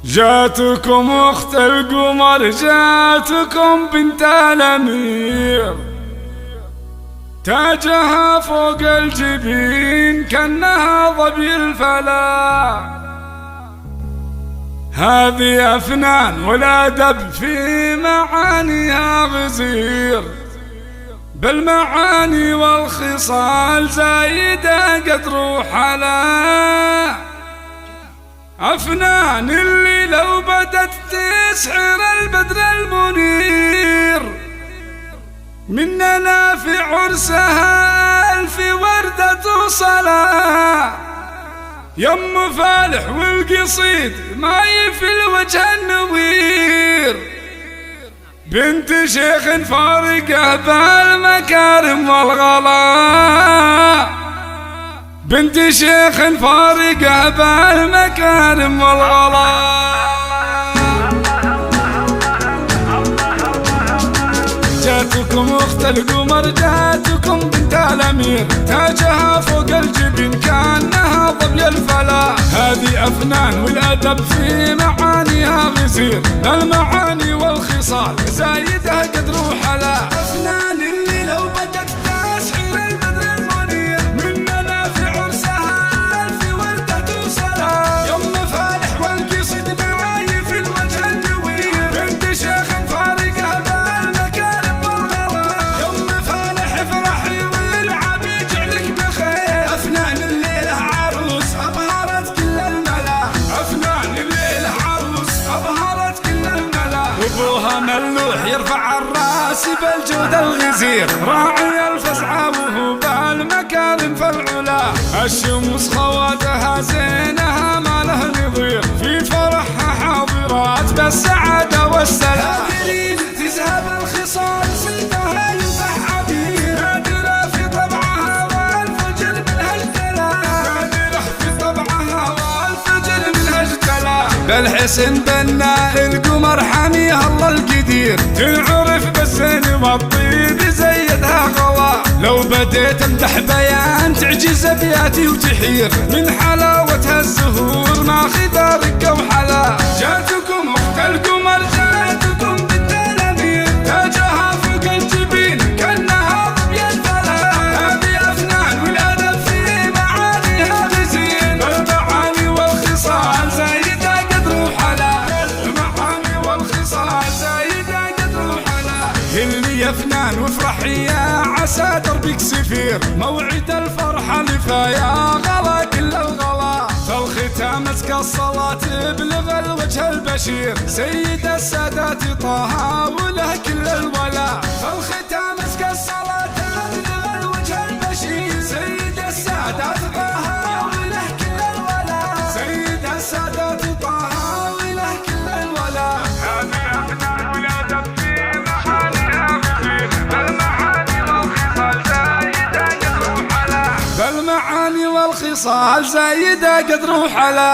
جاتكم اخت القمر، جاتكم بنت الامير، تاجها فوق الجبين كانها ظبي الفلا. هذه افنان والادب في معانيها غزير، بالمعاني والخصال زايده قدر وحلا. أفنان اللي لو بدت تسحر البدر المنير، مننا في عرسها ألف وردة وصلاة. يم فالح والقصيد ما يفي الوجه النوير، بنت شيخ فارقه بالمكارم والغلا. بنت شيخ فارقه بالمكارم والغلا. جاتكم اخت القمر، جاتكم بنت الامير، تاجها فوق الجبين كانها ظبي الفلا. هذه افنان والادب في معانيها غزير، المعاني والخصال زايده قدر وحلا. افنان اللي لو بدت تسحر البدر المنير، مننا في عرسها الف ورده وصلاه. يم فالح والقصيد معاي في الوجه النوير، بنت شيخ فارقه بالمكارم والغلا. يم فالح افرحي والعب يجعلك بخير، افنان الليله عروس ابهرت كل الملا. افنان الليله عروس ابهرت كل الملا. وابوها ملوح يرفع الراس بالجود الغزير، راعي الفزعه وهو بالمكارم فالعلا. الشموس خواتها زينها ما له نظير، في فرحها حاضرات بالسعاده والسلام. نادرين تذهب الخصال صيتها ينفح عبير، نادره في طبعها والفجر منها اجتلى. نادره في طبعها والفجر منها اجتلى. بالحسن بنا القمر حاميها الله القدير، تنعرف بالزين والطيب زيدها غلا. لو بديت امدح بيان تعجز ابياتي وتحير، من حلاوتها الزهور ماخذه رقه وحلا. جاتكم اخت القمر، جاتكم بنت الامير، تاجها فوق الجبين كانها ظبي الفلا. هذه افنان والادب في معانيها غزير، المعاني والخصال زايده قدر وحلا. المعاني والخصال زايده قدر وحلا. اللي يا فنان وافرحي يا عسى دربك سفير، موعد الفرحة لفا يا غلا كل الغلا. فالختام ازكى الصلاة تبلغ الوجه البشير، سيد السادات طه وله كل الولا. فالختام ازكى الصلاة تبلغ الوجه البشير، سيد السادات طه وله كل الولا. سيد السادات طه وله كل الولا. هذه أبناء ولادة في معانيها غزير، بالمعاني والخصال زايدة قدر وحلا. بالمعاني والخصال زايدة قدر وحلا.